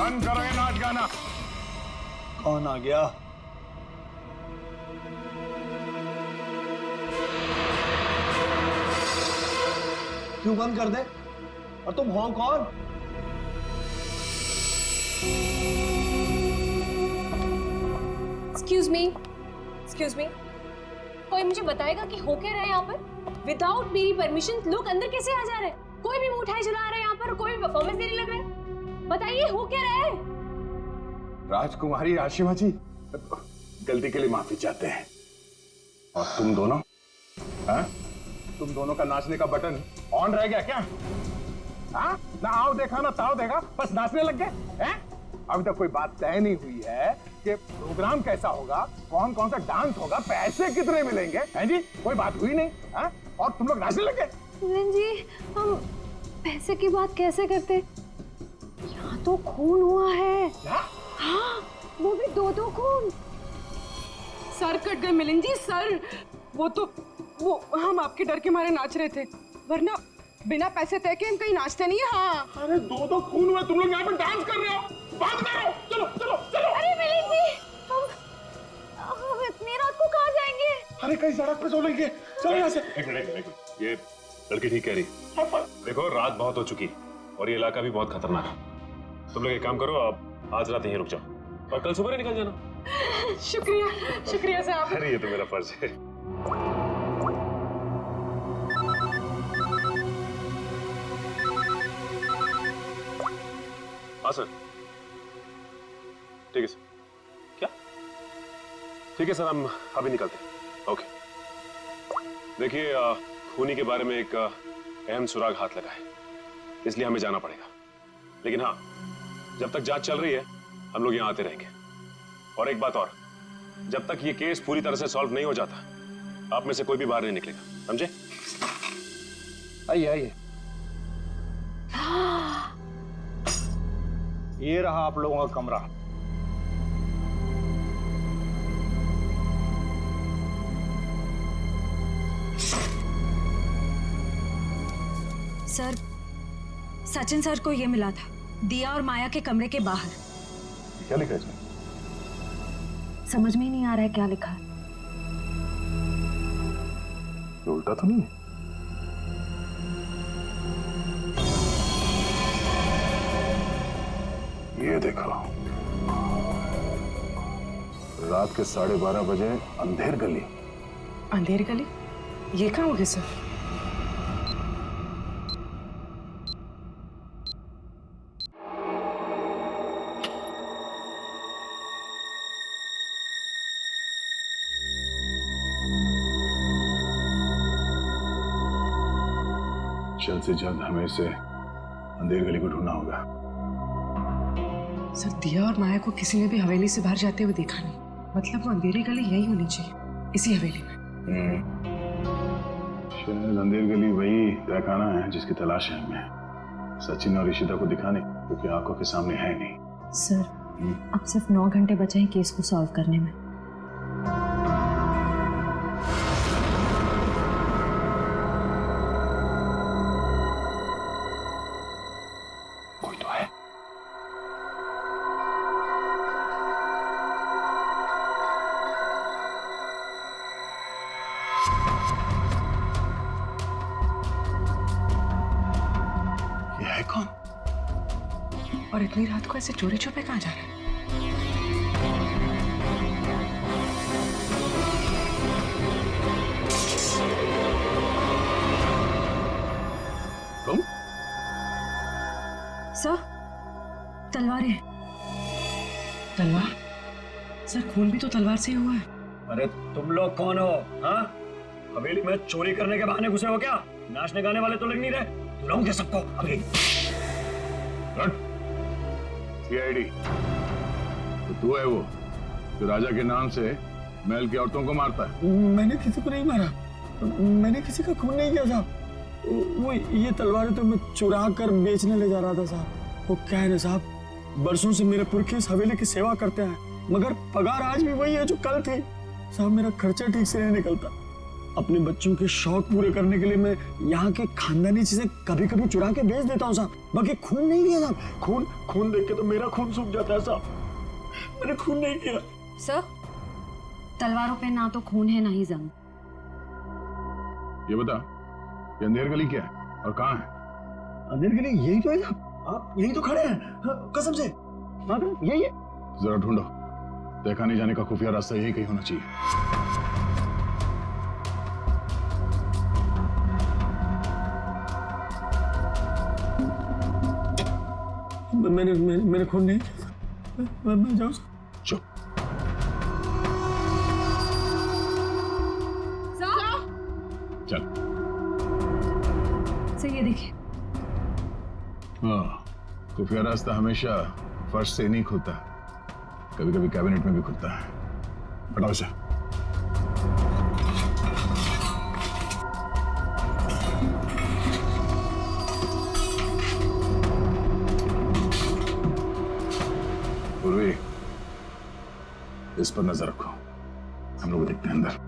बंद करो ये नाच गाना। कौन आ गया? क्यों बंद कर दे? और तुम हो कौन? एक्सक्यूज मी, कोई मुझे बताएगा कि हो क्या रहा है यहाँ पर? विदाउट मेरी परमिशन लोग अंदर कैसे आ जा रहे हैं? कोई भी मिठाई जला रहा है यहाँ पर, कोई भी परफॉर्मेंस देने लग रहा है। बताइए हो क्या रहा है? राजकुमारी आशिमा जी, गलती के लिए माफी चाहते हैं। और तुम दोनों, हाँ? तुम दोनों का नाचने का बटन ऑन रह गया क्या? हाँ? ना आओ देखा ना ताओ देखा, बस नाचने लग गए हैं? अभी तक कोई बात तय नहीं हुई है कि प्रोग्राम कैसा होगा, कौन कौन सा डांस होगा, पैसे कितने मिलेंगे, हैं जी? कोई बात हुई नहीं, हाँ? और तुम लोग नाचने लग गए। मिलन जी, हम पैसे की बात कैसे करते? यहाँ तो खून हुआ है। क्या? हाँ, वो भी दो खून। सर कट गए मिलन जी, सर। वो हम आपके डर के मारे नाच रहे थे, वरना बिना पैसे तय के हम कहीं नाचते नहीं है। हाँ, अरे दो खून हुए, तुम लोग यहाँ पर डांस कर रहे हो, बात करो, चलो चलो चलो। अरे मिलन जी, हम इतनी रात को कहाँ जाएंगे? अरे कहीं सड़क पे सो लेंगे, चलो यहाँ से। एक मिनट, ये लड़की ठीक कह रही। देखो रात बहुत हो चुकी और ये इलाका भी बहुत खतरनाक है। तुम लोग एक काम करो, अब आज रात यहीं रुक जाओ और कल सुबह ही निकल जाना। शुक्रिया साहब। अरे ये तो मेरा फर्ज है। हाँ सर, ठीक है सर। क्या? ठीक है सर, हम अभी निकलते हैं। ओके। देखिए, खूनी के बारे में एक अहम सुराग हाथ लगा है, इसलिए हमें जाना पड़ेगा। लेकिन हाँ, जब तक जांच चल रही है हम लोग यहाँ आते रहेंगे। और एक बात और, जब तक ये केस पूरी तरह से सॉल्व नहीं हो जाता आप में से कोई भी बाहर नहीं निकलेगा, समझे? आइए आइए। ये रहा आप लोगों का कमरा। सर, सचिन सर को ये मिला था, दिया और माया के कमरे के बाहर। क्या लिखा है इसमें? समझ में ही नहीं आ रहा है क्या लिखा है। ये उल्टा तो नहीं है? ये देखो, रात के 12:30 बजे अंधेर गली। अंधेर गली? ये कहाँ होगी सर? जल्द से जल्द हमें इसे अंधेर गली को ढूंढना होगा। सर, दिया और माया को किसी ने भी हवेली से बाहर जाते हुए देखा नहीं, मतलब वो अंधेरी गली यही होनी चाहिए, इसी हवेली में। शायद अंधेर गली वही तहखाना है जिसकी तलाश है हमें। सचिन और ईशिता को दिखाने, क्योंकि आंखों के सामने है नहीं। सर, अब सिर्फ 9 घंटे बचे हैं केस को सॉल्व करने में। कोई तो है। ये है कौन? और इतनी रात को ऐसे चोरी छुपे कहाँ जा रहे हैं? तुम? सर, तलवारें। तलवार? सर, खून भी तो तलवार से ही हुआ है। अरे तुम लोग कौन हो? हाँ, हवेली में चोरी करने के बहाने घुसे हो क्या? नाचने गाने वाले तो लग नहीं रहे। बुलाऊंगे सबको अभी। सीआईडी, तो तू है वो जो राजा के नाम से महल की औरतों को मारता है? मैंने किसी को नहीं मारा, मैंने किसी का खून नहीं किया साहब। वो ये तलवारें तो मैं चुरा कर बेचने ले जा रहा था साहब। वो क्या है ना साहब, बरसों से मेरे पुरखे इस हवेली की सेवा करते हैं, मगर पगार आज भी वही है जो कल थी साहब। मेरा खर्चा ठीक से नहीं निकलता, अपने बच्चों के शौक पूरे करने के लिए मैं यहाँ के खानदानी चीजें कभी कभी चुरा के बेच देता हूँ साहब। बाकी खून नहीं किया साहब। खून देख के तो मेरा खून सूख जाता है साहब। मैंने खून नहीं किया। सर, तलवारों पे ना तो खून है ना ही जंग। ये बता, ये अंधेर गली क्या है और कहाँ है? अंधेर गली यही तो है साहब। आप यही तो खड़े हैं। हाँ, कसम से हाँ, यही है। जरा ढूंढो, देखा नहीं जाने का खुफिया रास्ता यही कहीं होना चाहिए। मैंने खून नहीं किया। मैं जाऊँ चुप। चल। सर ये देखिए। हाँ, खुफिया रास्ता हमेशा फर्श से नहीं खुलता, कभी कभी कैबिनेट में भी खुलता है। हटाओ इसे। पूर्वी, इस पर नजर रखो, हम लोग देखते हैं अंदर।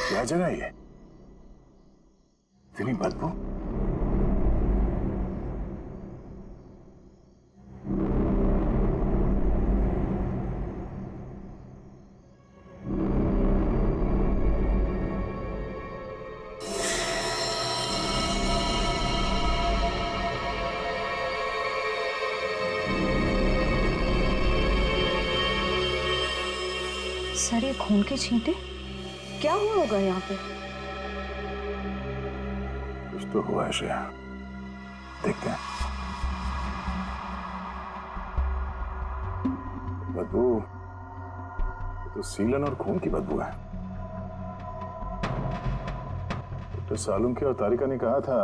क्या जगह है ये? इतनी बदबू। सर ये खून के छींटे, क्या हुआ होगा यहाँ पे? कुछ तो हुआ है श्रेया, देखते हैं। बदबू, ये तो सीलन और खून की बदबू है। डॉक्टर सालुंखे और तारिका ने कहा था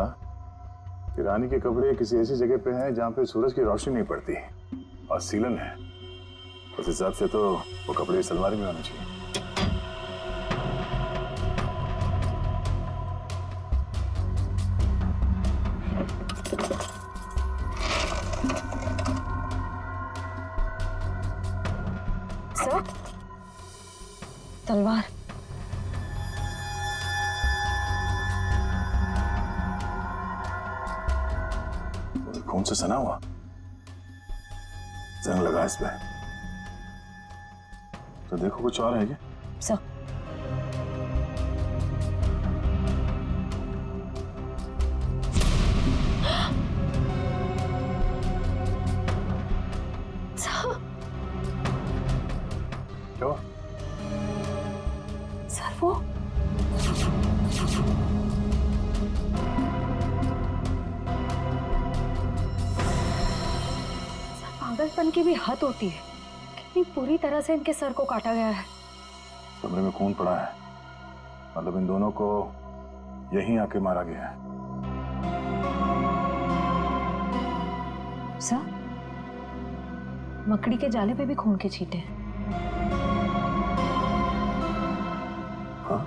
कि रानी के कपड़े किसी ऐसी जगह पे हैं जहां पे सूरज की रोशनी नहीं पड़ती और सीलन है। उस हिसाब से तो वो कपड़े इस अलमारी में होने चाहिए। सर, तलवार। खून से सना हुआ, जंग लगा इस पे। तो देखो कुछ और है क्या? सर, क्या हुआ? सर वो पागलपन की भी हद होती है। कितनी पूरी तरह से इनके सर को काटा गया है। कमरे में खून पड़ा है, मतलब इन दोनों को यहीं आके मारा गया है। सर, मकड़ी के जाले पे भी खून के छींटे हैं। हाँ?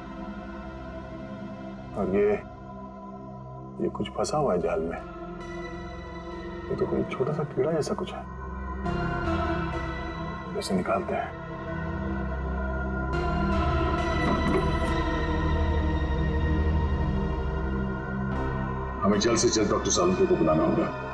और ये कुछ फंसा हुआ है जाल में। ये तो कोई छोटा सा कीड़ा जैसा कुछ है। इसे निकालते हैं। हमें जल्द से जल्द डॉक्टर सालुंखे को बुलाना होगा।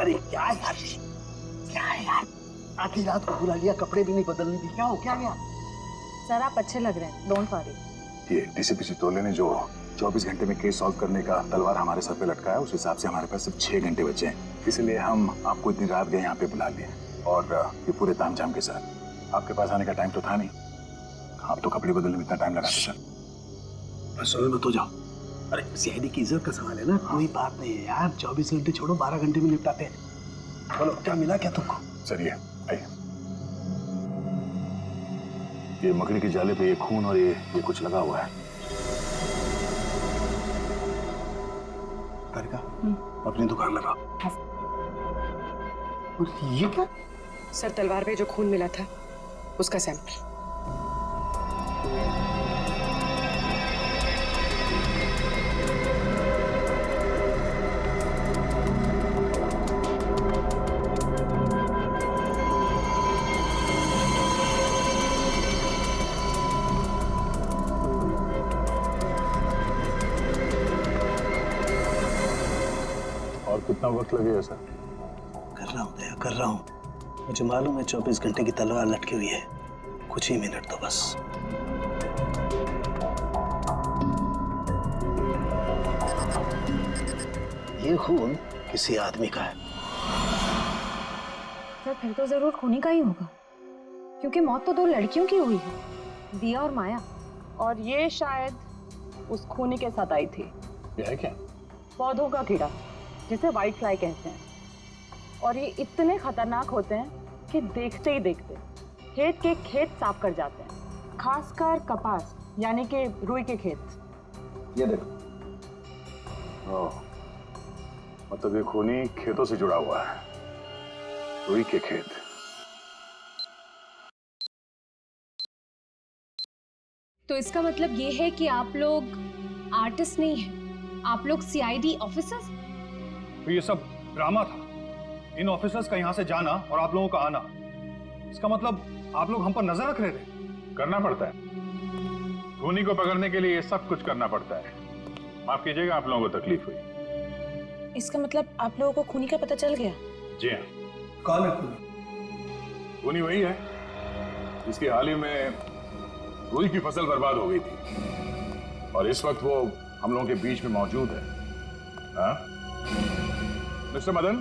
अरे क्या यार, क्या है यार, आधी रात को बुला लिया, कपड़े भी नहीं बदलने दी, क्या हो क्या गया? सर आप अच्छे लग रहे हैं, डोंट वरी। ये डीसीपी चित्तौले ने जो 24 घंटे में केस सॉल्व करने का तलवार हमारे सर पे लटका है, उस हिसाब से हमारे पास सिर्फ 6 घंटे बचे हैं। इसलिए हम आपको इतनी रात गए यहाँ पे बुला लिए और ये पूरे तामझाम के साथ। आपके पास आने का टाइम तो था नहीं, आप तो कपड़े बदलने में इतना टाइम लगाते सर। बस समय मत हो जाओ। अरे सीआईडी की इज्जत का सवाल है ना, कोई बात नहीं है यार। 24 घंटे छोड़ो, 12 घंटे में निपटाते हैं। बोलो क्या मिला क्या तुमको? सर ये आइए, ये मकड़ी के जाले पे ये खून और ये कुछ लगा हुआ है। तारिका, अपनी दुकान लगा। और ये क्या? सर तलवार पे जो खून मिला था उसका सैंपल। और कितना वक्त लगेगा सर? कर रहा हूँ दया, कर रहा हूँ। मुझे मालूम है 24 घंटे की तलवार लटकी हुई है, कुछ ही मिनट तो बस। ये खून किसी आदमी का है। सर फिर तो जरूर खूनी का ही होगा, क्योंकि मौत तो 2 लड़कियों की हुई है, दिया और माया। और ये शायद उस खूनी के साथ आई थी। ये है क्या? पौधों का कीड़ा जिसे व्हाइट फ्लाई कहते हैं, और ये इतने खतरनाक होते हैं कि देखते ही देखते खेत के खेत साफ कर जाते हैं, खासकर कपास यानी कि रुई के खेत। ये देखो। ओह, मतलब ये खूनी खेतों से जुड़ा हुआ है, रुई के खेत। तो इसका मतलब ये है कि आप लोग आर्टिस्ट नहीं हैं, आप लोग सीआईडी ऑफिसर्स। तो ये सब ड्रामा था, इन ऑफिसर्स का यहाँ से जाना और आप लोगों का आना। इसका मतलब आप लोग हम पर नजर रख रहे थे। करना पड़ता है, खूनी को पकड़ने के लिए ये सब कुछ करना पड़ता है। माफ कीजिएगा, आप लोगों को तकलीफ हुई। इसका मतलब आप लोगों को खूनी का पता चल गया? जी हाँ। कौन है खूनी? खूनी वही है जिसकी हाल ही में रुई की फसल बर्बाद हो गई थी और इस वक्त वो हम लोगों के बीच में मौजूद है। हाँ? मिस्टर मदन,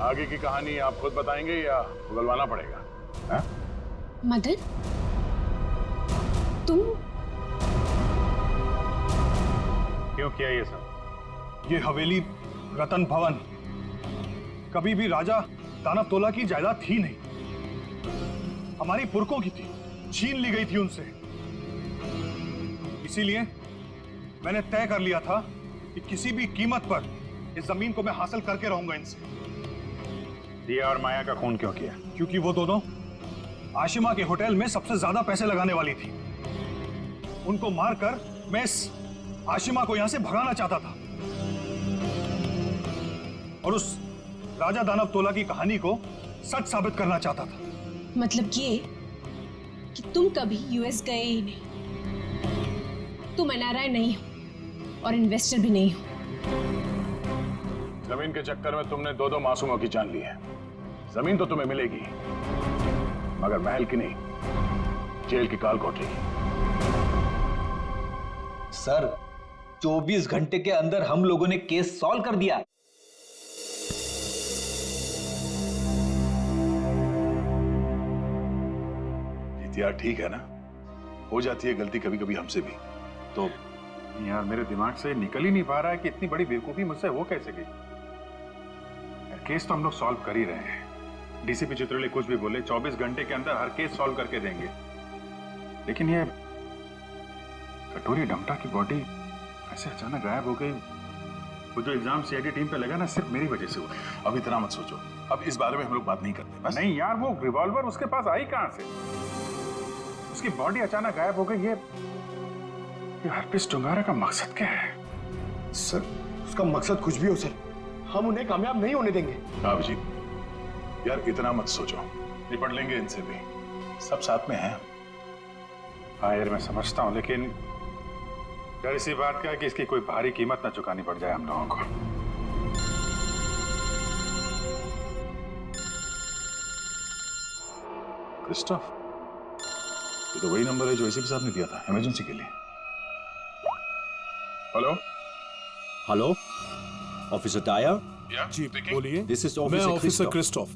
आगे की कहानी आप खुद बताएंगे या उगलवाना पड़ेगा? हाँ? मदन, तुम क्यों किया ये सब? ये हवेली रतन भवन कभी भी राजा दानव तोला की जायदाद थी नहीं, हमारी पुरखों की थी, छीन ली गई थी उनसे। इसीलिए मैंने तय कर लिया था कि किसी भी कीमत पर इस जमीन को मैं हासिल करके रहूंगा इनसे। दिया और माया का खून क्यों किया? क्योंकि वो दोनों आशिमा के होटल में सबसे ज्यादा पैसे लगाने वाली थी। उनको मारकर मैं इस आशिमा को यहां से भगाना चाहता था और उस राजा दानव तोला की कहानी को सच साबित करना चाहता था। मतलब ये कि तुम कभी यूएस गए ही नहीं, तुम एनआरआई नहीं हो और इन्वेस्टर भी नहीं हो। जमीन के चक्कर में तुमने 2 मासूमों की जान ली है। जमीन तो तुम्हें मिलेगी, मगर महल की नहीं, जेल की काल कोठरी। सर 24 घंटे के अंदर हम लोगों ने केस सॉल्व कर दिया। यार ठीक है ना, हो जाती है गलती कभी कभी हमसे भी। तो यार मेरे दिमाग से निकल ही नहीं पा रहा है कि इतनी बड़ी बेवकूफी मुझसे हो कैसे गई। केस तो हम लोग सॉल्व कर ही रहे हैं। डीसीपी चित्रले कुछ भी बोले, 24 घंटे के अंदर हर केस सॉल्व करके देंगे, लेकिन ये कटोरी डमटा की बॉडी ऐसे अचानक गायब हो गई। वो जो इल्जाम सीआईडी टीम पे लगा ना, सिर्फ मेरी वजह से हुआ। अब इतना मत सोचो, अब इस बारे में हम लोग बात नहीं करते बस। नहीं यार, वो रिवॉल्वर उसके पास आई कहां से? उसकी बॉडी अचानक गायब हो गई। ये हरपिस टुंगारा का मकसद क्या है? सर उसका मकसद कुछ भी हो सर, हम उन्हें कामयाब नहीं होने देंगे। अभिजीत यार इतना मत सोचो, निपट लेंगे इनसे भी, सब साथ में हैं। हाँ यार मैं समझता हूँ, लेकिन डर इसी बात का है कि इसकी कोई भारी कीमत ना चुकानी पड़ जाए हम लोगों को। क्रिस्टोफ, ये तो वही नंबर है जो एसीपी साहब ने दिया था इमरजेंसी के लिए। हेलो हेलो ऑफिसर डायर जी बोलिए। दिस इज मैं officer Christophe,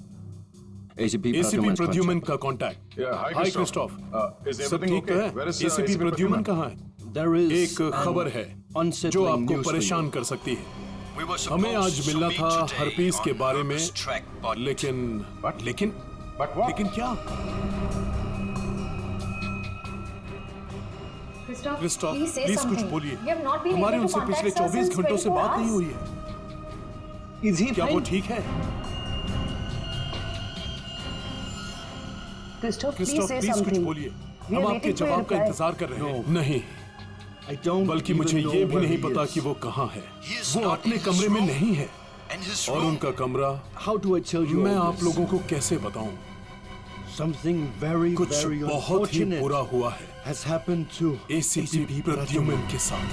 ACP ACP Pradyuman का कांटेक्ट। हाय क्रिस्टोफ, सब ठीक है? एसीपी प्रद्युमन कहाँ है? एक खबर है जो आपको परेशान कर सकती है। हमें आज मिलना था हरपीस के बारे में, लेकिन क्या? क्रिस्टोफ प्लीज कुछ बोलिए। हमारे उनसे पिछले 24 घंटों से बात नहीं हुई है। क्या वो ठीक है? क्रिस्टोफ क्रिस्टोफ प्लीज कुछ बोलिए। हम आपके जवाब का इंतजार कर रहे हैं। नहीं, बल्कि मुझे ये भी नहीं पता कि वो कहाँ है। वो अपने कमरे में नहीं है, और उनका कमरा मैं आप लोगों को कैसे बताऊं? कुछ बहुत ही बुरा हुआ है एसीपी प्रद्युमन के साथ।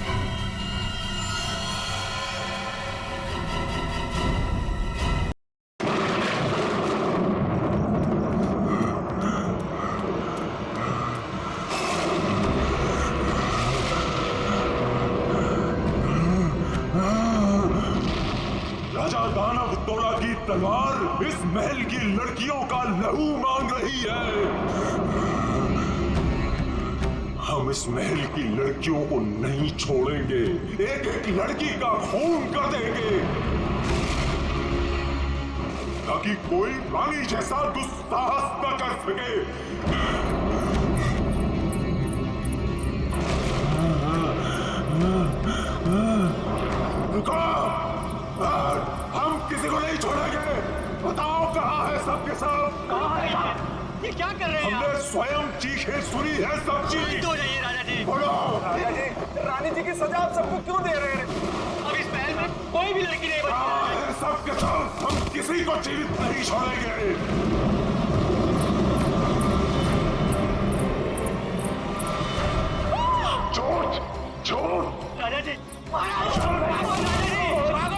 राजा दानव तोला की तलवार इस महल की लड़कियों का लहू मांग रही है। हम इस महल की लड़कियों को नहीं छोड़ेंगे, एक एक लड़की का खून कर देंगे, ताकि कोई रानी जैसा दुस्साहस न कर सके। रुको, हम किसी को नहीं छोड़ेंगे। बताओ कहाँ है सबके सब? ये क्या कर रहे हैं? हमने स्वयं चीखें सुनी है सब चीज। हो जाइए राजा जी। बोलो राजा जी, रानी जी की सजा आप सबको क्यों दे रहे हैं? अब इस महल में कोई भी लड़की नहीं बची। सबके सब हम किसी को जीवित नहीं छोड़ेंगे। झूठ झूठ। राजा जी, महाराज, राजा जी, भागो,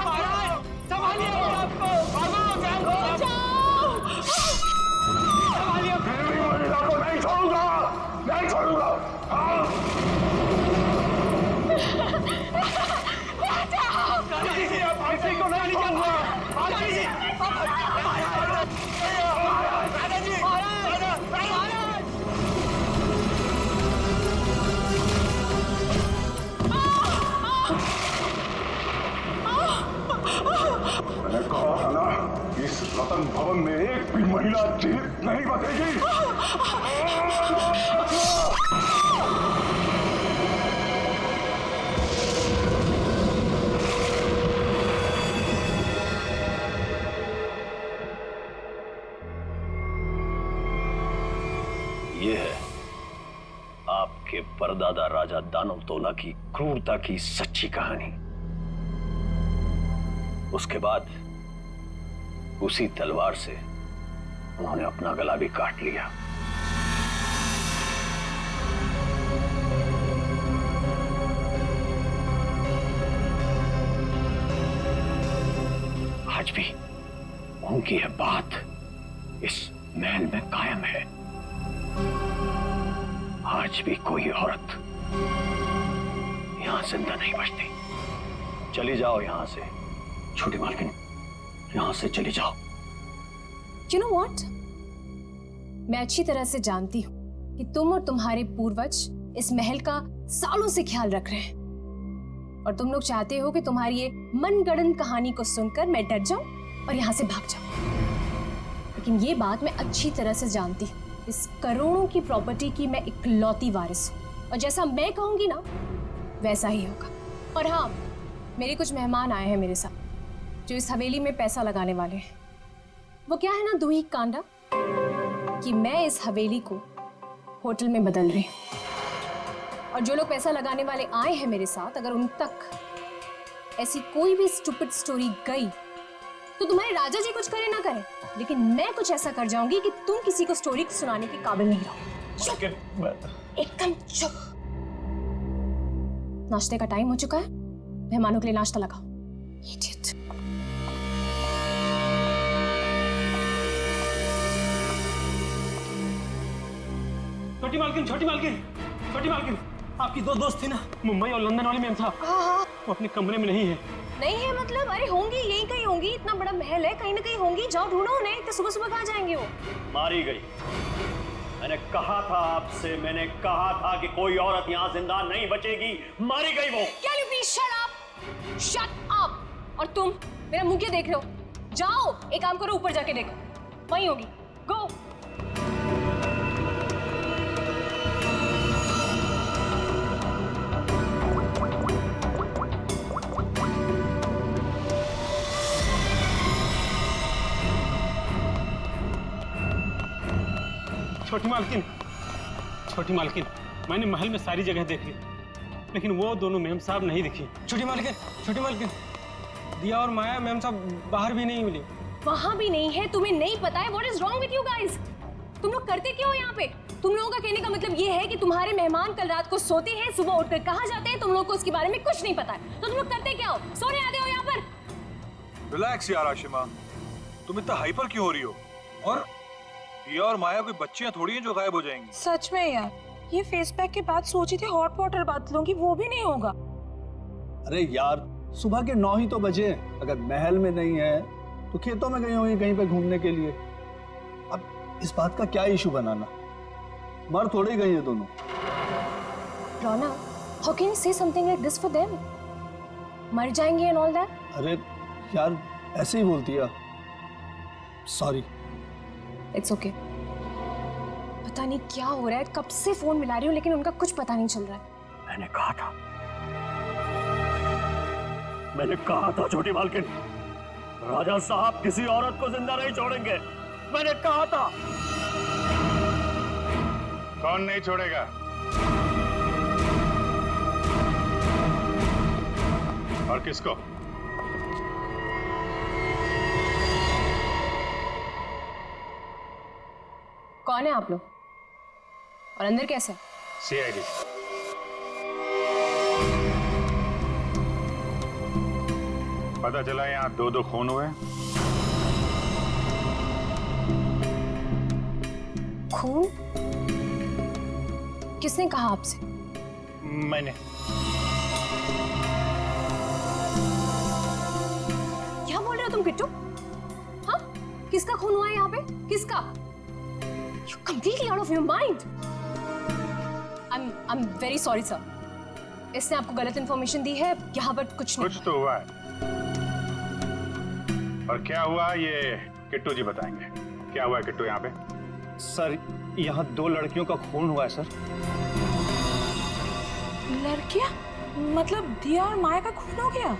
महाराज, संभालिए अपने आप को, भागो, संभालिए। मेरी महिला को नहीं छोड़ूंगा, नहीं छोड़ूंगा। हाँ। राजा जी, आप किसी को नहीं छोड़ूंगा। राजा जी, राजा जी, मैंने कहा था ना, इस रतन भवन में एक भी महिला जीवित नहीं बचेगी। ये है आपके परदादा राजा दानव तोला की क्रूरता की सच्ची कहानी। उसके बाद उसी तलवार से उन्होंने अपना गला भी काट लिया। आज भी उनकी यह बात इस महल में कायम है। आज भी कोई औरत यहां जिंदा नहीं बचती। चली जाओ यहां से, छोटी मालकिन, यहां से चली जाओ। You know what? मैं अच्छी तरह से जानती हूँ कि तुम और तुम्हारे पूर्वज इस महल का सालों से ख्याल रख रहे हैं, और तुम लोग चाहते हो कि तुम्हारी ये मनगढ़ंत कहानी को सुनकर मैं डर जाऊं और यहाँ से भाग जाऊं। लेकिन ये बात मैं अच्छी तरह से जानती हूँ, इस करोड़ों की प्रॉपर्टी की मैं इकलौती वारिस हूँ, और जैसा मैं कहूंगी ना वैसा ही होगा। और हाँ, मेरे कुछ मेहमान आए हैं मेरे साथ जो इस हवेली में पैसा लगाने वाले हैं। वो क्या है ना दूही कांडा कि मैं इस हवेली को होटल में बदल रही हूँ, और जो लोग पैसा लगाने वाले आए हैं मेरे साथ, अगर उन तक ऐसी कोई भी स्टूपिड स्टोरी गई तो तुम्हारे राजा जी कुछ करे ना करे, लेकिन मैं कुछ ऐसा कर जाऊंगी कि तुम किसी को स्टोरी सुनाने के काबिल नहीं रहो। चुप, एकदम चुप। नाश्ते का टाइम हो चुका है, मेहमानों के लिए नाश्ता लगाओ। Idiot. छोटी मालकिन, छोटी मालकिन, छोटी मालकिन, आपकी दो दोस्त थी ना, मुंबई और लंदन वाले मैम साहब, हाँ वो अपने कमरे में नहीं है। नहीं है मतलब? अरे होंगी, यही कहीं होंगी, इतना बड़ा महल है, कहीं ना कहीं होंगी, जाओ ढूंढो उन्हें। इतने सुबह सुबह कहाँ जाएंगे वो? मारी गई। मैंने कहा था आपसे, मैंने कहा था कि कोई औरत यहाँ जिंदा नहीं बचेगी। मारी गई वो। Can you please shut up? Shut up! और तुम मेरा मुंह क्या देख रहे हो? जाओ एक काम करो, ऊपर जाके देखो, वहीं होगी। गो। छोटी मालकिन, मैंने महल में सारी जगह देख ली, लेकिन वो दोनों मैम साहब नहीं दिखी। छोटी मालकिन, दिया और माया मैम साहब बाहर भी नहीं मिली। वहां भी नहीं है? तुम्हें नहीं पता है? What is wrong with you guys? तुम लोग करते क्यों हो यहाँ पे? तुम लोगों का कहने का मतलब ये है कि तुम्हारे मेहमान कल रात को सोते हैं, सुबह उठकर कहाँ जाते हैं, तुम लोगों को उसके बारे में कुछ नहीं पता है। तो तुम लोग करते क्या हो? सोने आते हो यहाँ पर? रिलैक्स यार आशिमा, तुम इतना हाइपर क्यों हो रही हो? और दिया और माया कोई बच्चियां थोड़ी हैं जो गायब हो जाएंगी। सच में यार, ये फेस पैक के बाद सोची थी हॉट वाटर बात लूंगी, वो भी नहीं होगा। अरे यार, सुबह के 9 ही तो बजे। अगर महल में नहीं है तो खेतों में गई होंगी कहीं पे घूमने के लिए। अब इस बात का क्या इशू बनाना? मर थोड़ी गई है दोनों। रोना, how can you say something like this for them? मर जाएंगे and all that? अरे यार, ऐसे ही बोलती है। सॉरी। It's okay. पता नहीं क्या हो रहा है, कब से फोन मिला रही हूँ लेकिन उनका कुछ पता नहीं चल रहा है। मैंने कहा था छोटी मालकिन, राजा साहब किसी औरत को जिंदा नहीं छोड़ेंगे। मैंने कहा था। कौन नहीं छोड़ेगा? और किसको? कौन है आप लोग? और अंदर कैसे? सीआईडी। पता चला यहाँ 2-2 खून हुए। खून? किसने कहा आपसे? मैंने। क्या बोल रहे हो तुम किट्टू? हाँ? किसका खून हुआ है यहाँ पे? किसका? You're completely out of your mind. I'm very sorry sir. इसने आपको गलत इंफॉर्मेशन दी है, यहाँ पर कुछ नहीं। कुछ तो हुआ है। और क्या हुआ ये किट्टू जी बताएंगे। क्या हुआ है किट्टू यहाँ पे? सर, यहाँ 2 लड़कियों का खून हुआ है सर। लड़कियां? मतलब दिया और माया का खून हो गया?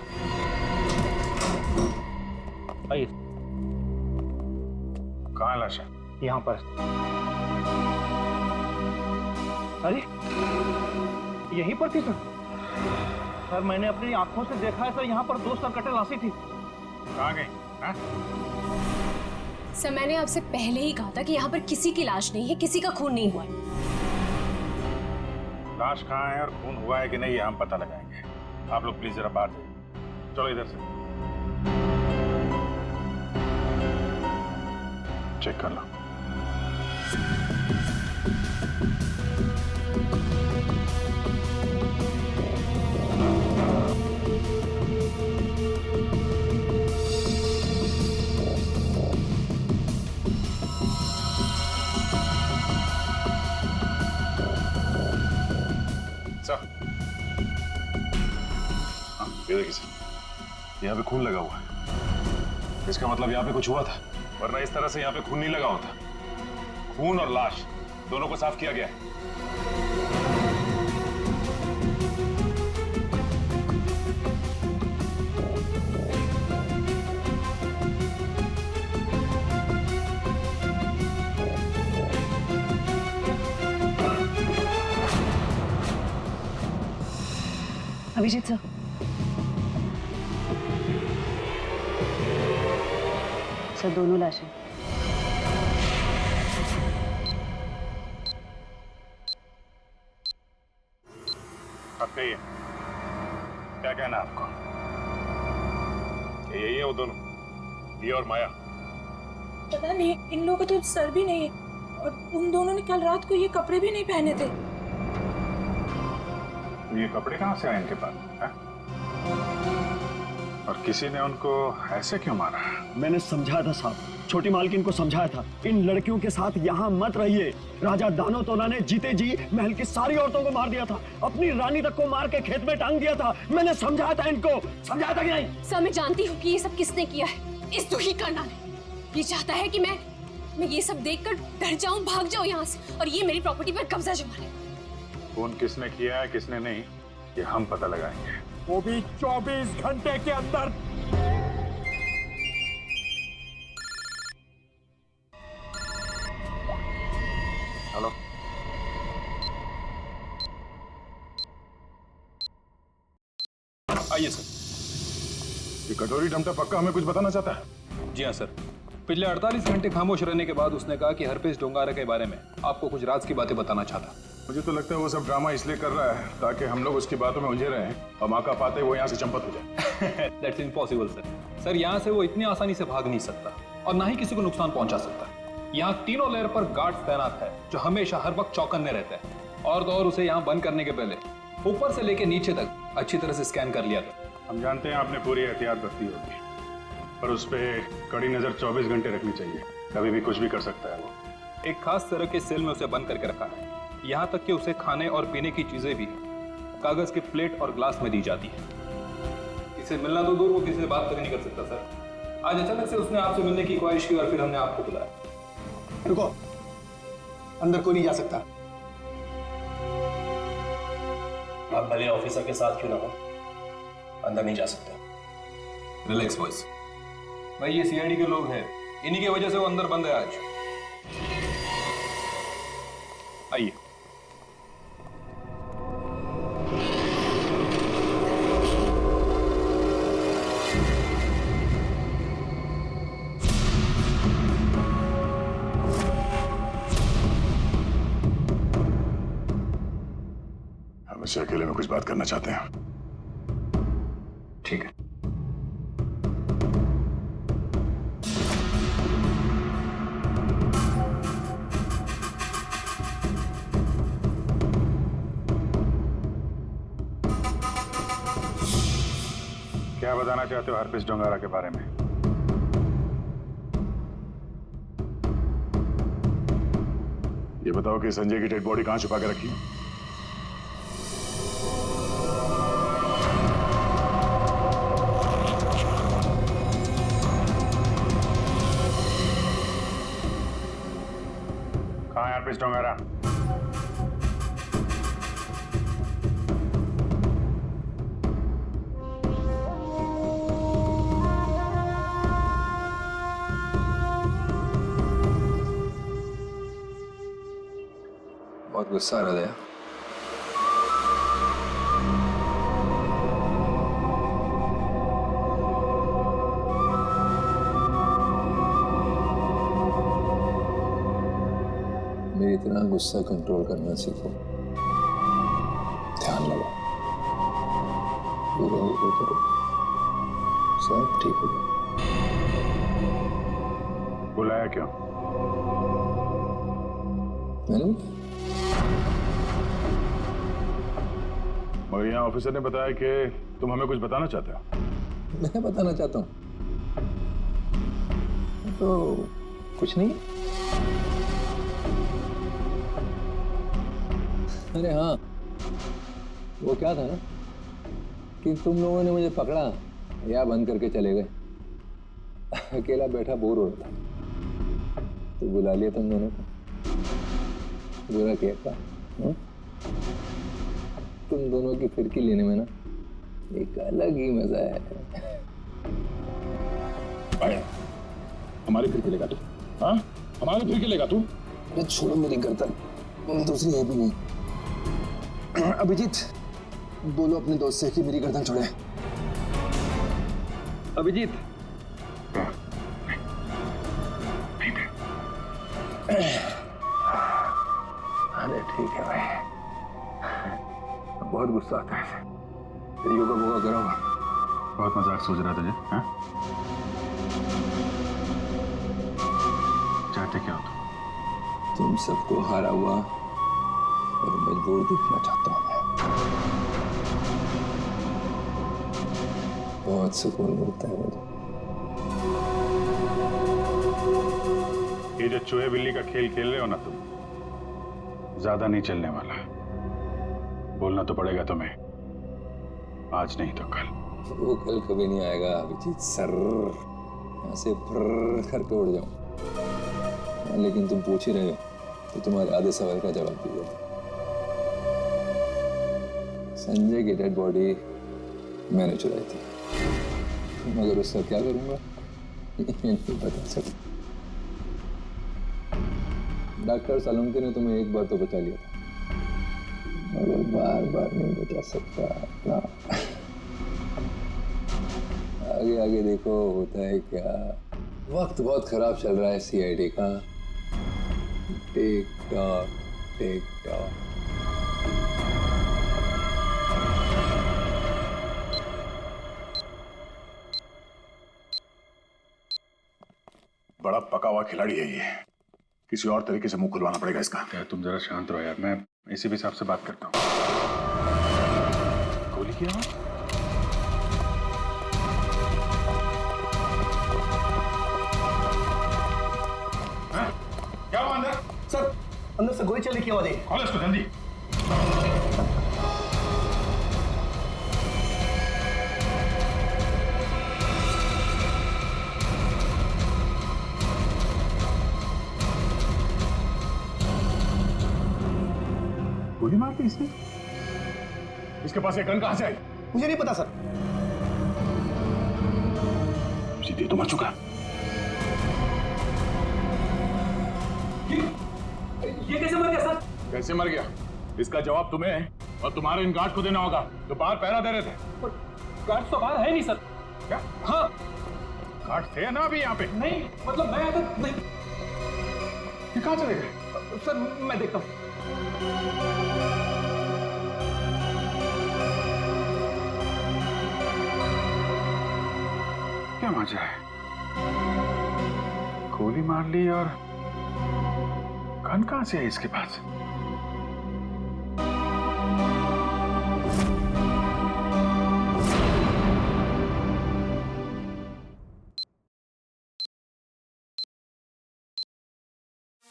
आइए। कहाँ लाश है? यहाँ पर। अरे यहीं पर थी सर। सर मैंने अपनी आंखों से देखा है सर, यहाँ पर 2 सरकटे लाशें थी। कहाँ गई? सर मैंने आपसे पहले ही कहा था कि यहाँ पर किसी की लाश नहीं है, किसी का खून नहीं हुआ है। लाश कहाँ है और खून हुआ है कि नहीं, हम पता लगाएंगे। आप लोग प्लीज जरा बाहर जाइए। चलो इधर से चेक कर लो। ये देखिए सर, यहाँ पे खून लगा हुआ है। इसका मतलब यहाँ पे कुछ हुआ था, वरना इस तरह से यहाँ पे खून नहीं लगा होता। खून और लाश दोनों को साफ किया गया है। अभिजीत सर, सर दोनों लाशें। अब कहिए, क्या कहना आपको? क्या यही है वो दोनों, दिया और माया? पता नहीं, इन लोगों का तो सर भी नहीं है और उन दोनों ने कल रात को ये कपड़े भी नहीं पहने थे। ये कपड़े कहाँ से आए इनके पास है? और किसी ने उनको ऐसे क्यों मारा? मैंने समझाया था साहब, छोटी मालकिन को समझाया था, इन लड़कियों के साथ यहाँ मत रहिए। राजा दानोतोला ने जीते जी महल की सारी औरतों को मार दिया था, अपनी रानी तक को मार के खेत में टांग दिया था। मैंने समझाया था इनको, समझाया था कि नहीं? सर मैं जानती हूँ कि ये सब किसने किया है। इस दुखी करना ने ये चाहता है कि मैं ये सब देखकर डर जाऊं, भाग जाऊं यहाँ से, और ये मेरी प्रॉपर्टी पर कब्जा जमा ले। खून किसने किया है किसने नहीं, ये हम पता लगाएंगे, वो भी 24 घंटे के अंदर। हेलो, आइए सर। ये कटोरी डमटा पक्का हमें कुछ बताना चाहता है? जी हाँ सर, पिछले 48 घंटे खामोश रहने के बाद उसने कहा कि हरपेश डोंगारा के बारे में आपको कुछ राज की बातें बताना चाहता। मुझे तो लगता है वो सब ड्रामा इसलिए कर रहा है ताकि हम लोग उसकी बातों में उलझे रहें और मौका पाते वो यहाँ से चंपत हो जाए। That's impossible sir. सर यहाँ से वो इतनी आसानी से भाग नहीं सकता और ना ही किसी को नुकसान पहुंचा सकता। यहाँ तीनों लेयर पर गार्ड्स तैनात है जो हमेशा हर वक्त चौकन्ने रहते हैं। और तो और उसे यहाँ बंद करने के पहले ऊपर से लेके नीचे तक अच्छी तरह से स्कैन कर लिया था। हम जानते हैं आपने पूरी एहतियात बरती होगी, पर उस पर कड़ी नजर 24 घंटे रखनी चाहिए, कभी भी कुछ भी कर सकता है वो। एक खास तरह के सेल में उसे बंद करके रखा है, यहाँ तक कि उसे खाने और पीने की चीजें भी कागज के प्लेट और ग्लास में दी जाती है। किसे मिलना तो दूर, वो किसी से बात तक नहीं कर सकता सर। आज अचानक से उसने आपसे मिलने की ख्वाहिश की और फिर हमने आपको बुलाया। रुको, अंदर कोई नहीं जा सकता। आप भले ऑफिसर के साथ क्यों ना हो, अंदर नहीं जा सकते। रिलैक्स बॉयज, भाई ये सीआईडी के लोग हैं, इन्हीं की वजह से वो अंदर बंद है आज। आइए। हम इससे अकेले में कुछ बात करना चाहते हैं। ठीक है। क्या बताना चाहते हो हरपेश डोंगारा के बारे में? ये बताओ कि संजय की डेड बॉडी कहां छुपा के रखी? कहां है हरपेश डोंगारा? बहुत गुस्सा आ रहा है। मेरी तरह गुस्सा कंट्रोल करना सीखो, ध्यान लगाओ, पूरा ऊपर करो, सब ठीक हो जाएगा। बुलाया क्यों? मैंने मगर यहाँ ऑफिसर ने बताया कि तुम हमें कुछ बताना चाहते हो। मैं बताना चाहता हूँ तो कुछ नहीं। अरे हाँ, वो क्या था ना कि तुम लोगों ने मुझे पकड़ा या बंद करके चले गए। अकेला बैठा बोर हो रहा था तो बुला लिया तुम दोनों को। बुरा किया था? तुम दोनों की फिरकी लेने में ना एक अलग ही मजा है। हमारी फिरकी लेगा तू? हाँ, हमारी फिरकी लेगा तू? अरे छोड़ो मेरी गर्दन, दूसरी है भी नहीं। अभिजीत, बोलो अपने दोस्त से कि मेरी गर्दन छोड़े। अभिजीत, अरे ठीक है भाई, बहुत गुस्सा आता है। योगा वोगा करो। बहुत मजाक सोच रहा तुझे? हाँ? चाहते क्या हो तुम सबको हारा हुआ और मजबूर दिखना चाहता हूं मैं। बहुत सुकून मिलता है मुझे। ये जो चूहे बिल्ली का खेल खेल रहे हो ना तुम, ज्यादा नहीं चलने वाला। बोलना तो पड़ेगा तुम्हें, आज नहीं तो कल। वो कल कभी नहीं आएगा अभिजीत सर, यहाँ से फर्र करके उड़ जाऊं। लेकिन तुम पूछ ही रहे हो तो तुम्हारे आधे सवाल का जवाब भी दे। संजय की डेड बॉडी मैंने चुराई थी, मगर उसका क्या करूंगा ये नहीं बता सकता। डॉक्टर सालुंके ने तुम्हें एक बार तो बचा लिया था, मगर बार बार नहीं बचा सकता ना। आगे आगे देखो होता है क्या। वक्त बहुत खराब चल रहा है सीआईडी का। Tick tock tick tock. बड़ा पका हुआ खिलाड़ी है ये, किसी और तरीके से मुंह खुलवाना पड़ेगा इसका। क्या तुम जरा शांत रहो यार, मैं इसी भी हिसाब से बात करता हूँ। गोली की आवाज? क्या हुआ अंदर? सर अंदर से गोली चलने की आवाज आई। खोलो इसको जल्दी। गोली मार दी इसने? इसके पास एक गन कहां से आई? मुझे नहीं पता सर। सीधे तो मर चुका। ये कैसे मर गया सर? कैसे मर गया इसका जवाब तुम्हें और तुम्हारे इन गार्ड को देना होगा जो बाहर पहरा दे रहे थे। गार्ड तो बाहर है नहीं सर। क्या? हाँ गार्ड थे ना अभी यहाँ पे? नहीं, मतलब मैं तो नहीं। ये कहाँ चले गए? सर मैं देखता हूँ। क्या मजा है, गोली मार ली और गन कहां से है इसके पास?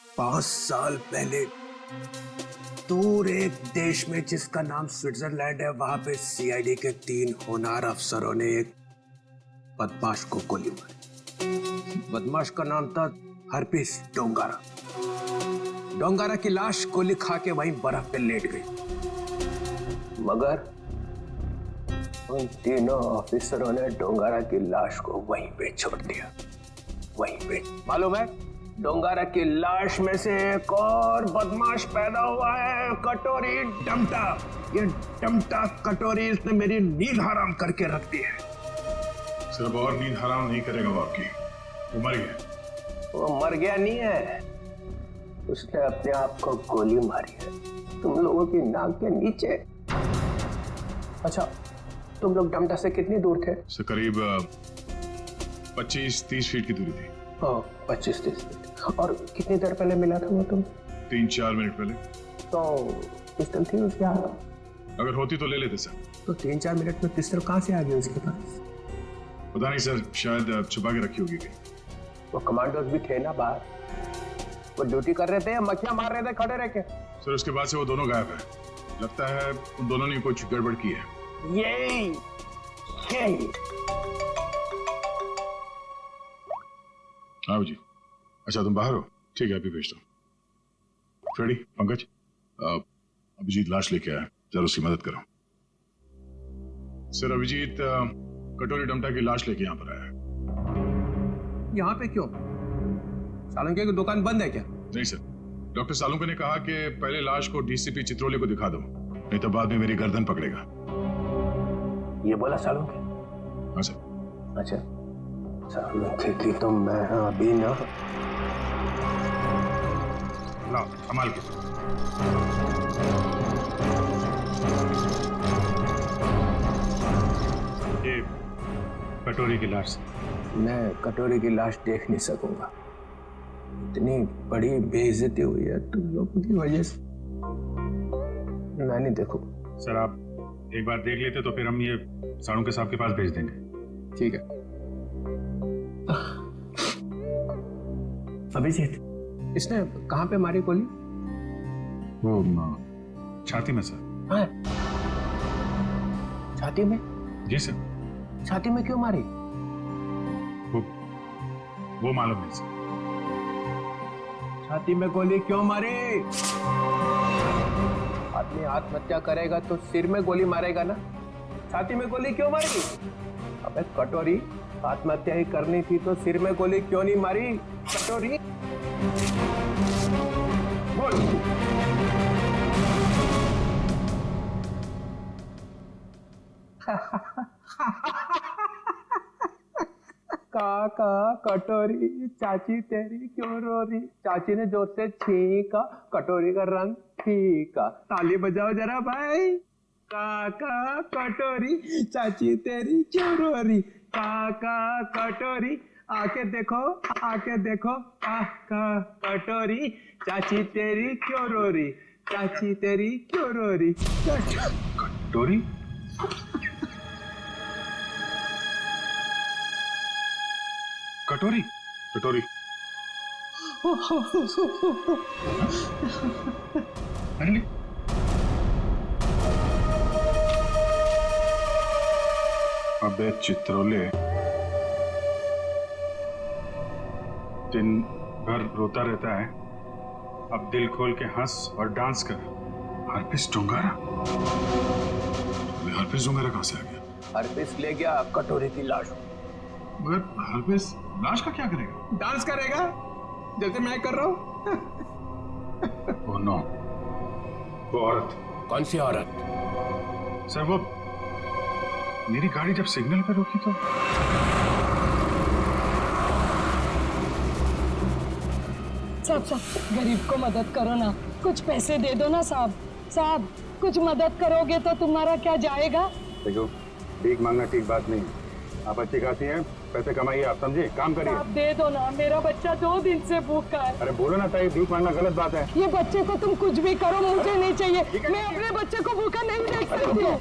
पांच साल पहले दूर एक देश में जिसका नाम स्विट्जरलैंड है, वहां पे सीआईडी के 3 होनहार अफसरों ने एक बदमाश को गोली मारी। बदमाश का नाम था हरपिस डोंगारा। डोंगारा की लाश गोली खा के वहीं बर्फ पे लेट गई, मगर उन तीनों ऑफिसरों ने डोंगारा की लाश को वहीं पे छोड़ दिया। वहीं पे मालूम है, डोंगारा की लाश में से एक और बदमाश पैदा हुआ है, कटोरी डमटा। ये डमटा कटोरी इसने मेरी नींद हराम करके रख दी है। सिर्फ और नींद हराम नहीं करेगा वो आपकी, वो मर गया। वो मर गया नहीं है, उसने अपने आप को गोली मारी है, तुम लोगों की नाक के नीचे। अच्छा, तुम लोग डमटा से कितनी दूर थे? से करीब 25-30 फीट की दूरी थी। 25-30 फीट। और कितनी देर पहले मिला था वो तुम? 3-4 मिनट पहले। तो पिस्टल थी उसके हाथ? अगर होती तो ले लेते सर। तो 3-4 मिनट में पिस्टल कहाँ से आ गई उसके पास? पता नहीं सर, शायद छुपा के रखी होगी कहीं। वो कमांडोज भी थे ना बाहर, वो ड्यूटी कर रहे थे या मक्खियां मार रहे थे खड़े रह के? सर उसके बाद से वो दोनों गायब है। लगता है उन दोनों ने कुछ गड़बड़ की है। यही आओ जी। अच्छा तुम बाहर हो? ठीक है, अभी भेजता हूँ। फ्रेडी, पंकज, अभिजीत लाश लेके आया, जरा उसकी मदद करो। सर अभिजीत कटोरी डमटा की लाश लेके यहाँ पर आया है। यहाँ पे क्यों? सालुंके की दुकान बंद है क्या? नहीं सर, डॉक्टर सालुंके ने कहा कि पहले लाश को डीसीपी चित्रोले को दिखा दो, नहीं तो बाद में मेरी गर्दन पकड़ेगा। ये बोला सालुंके? हाँ सर। अच्छा, सालुंके की तो मैं अभी ना। लाओ संभाल के। ये कटोरी की लाश। मैं कटोरी की लाश देख नहीं सकूंगा, इतनी बड़ी बेइज्जती हुई है तुम लोगों की वजह से, मैं नहीं देखूंगा। सर आप एक बार देख लेते तो फिर हम ये सालुंके साहब के पास भेज देंगे। ठीक है। अभिजीत, इसने कहाँ पे मारी गोली? वो छाती में सर। हाँ? छाती में? जी सर। छाती में क्यों मारी? वो मालूम नहीं सर। छाती में गोली क्यों मारी? आदमी आत्महत्या करेगा तो सिर में गोली मारेगा ना, छाती में गोली क्यों मारी? अबे कटोरी, आत्महत्या ही करनी थी तो सिर में गोली क्यों नहीं मारी? कटोरी बोल। काका कटोरी, चाची तेरी क्यों रो रही? चाची ने जोर से छींका, कटोरी का रंग फीका। ताली बजाओ जरा भाई। काका कटोरी, चाची तेरी क्यों रो रही? काका कटोरी, आके देखो, आके देखो। काका कटोरी, चाची तेरी क्यों रो रही? चाची तेरी क्यों रो रही? कटोरी? कटोरी? कटोरी? अरे अबे चित्रोले, दिन भर रोता रहता है, अब दिल खोल के हंस और डांस कर। हरपिस डोंगारा? हरपिस डोंगारा कहां से आ गया? हरपिस ले गया कटोरी की लाश। मगर हरपिस लाश का क्या करेगा? डांस करेगा जैसे मैं कर रहा हूँ। ओह नो, वो औरत। कौन सी औरत? सर वो मेरी गाड़ी जब सिग्नल पे रुकी तो साहब साहब, गरीब को मदद करो ना, कुछ पैसे दे दो ना साहब। साहब कुछ मदद करोगे तो तुम्हारा क्या जाएगा? देखो, भीख मांगना ठीक बात नहीं। आप अच्छी खासी हैं, पैसे कमाइए, आप समझे, काम करिए। आप दे दो ना, मेरा बच्चा 2 दिन से भूखा है। अरे बोलो ना ताई, भीख मांगना गलत बात है। ये बच्चे को तुम कुछ भी करो, मुझे नहीं चाहिए। मैं अपने बच्चे को भूखा नहीं देख सकती हूँ।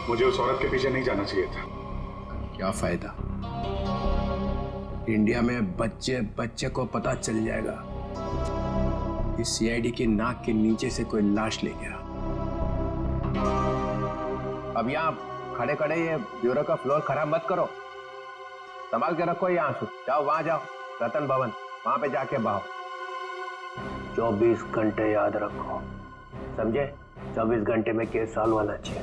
मुझे उस औरत के पीछे नहीं जाना चाहिए था। क्या फायदा? इंडिया में बच्चे बच्चे को पता चल जाएगा कि सीआईडी की नाक के नीचे से कोई लाश ले गया। अब यहाँ खड़े खड़े ये ब्यूरो का फ्लोर खराब मत करो, संभाल के रखो ये आंसू। जाओ वहां जाओ, रतन भवन, वहां पे जाके बहाओ। 24 घंटे याद रखो, समझे? 24 घंटे में केस सॉल्व होना चाहिए।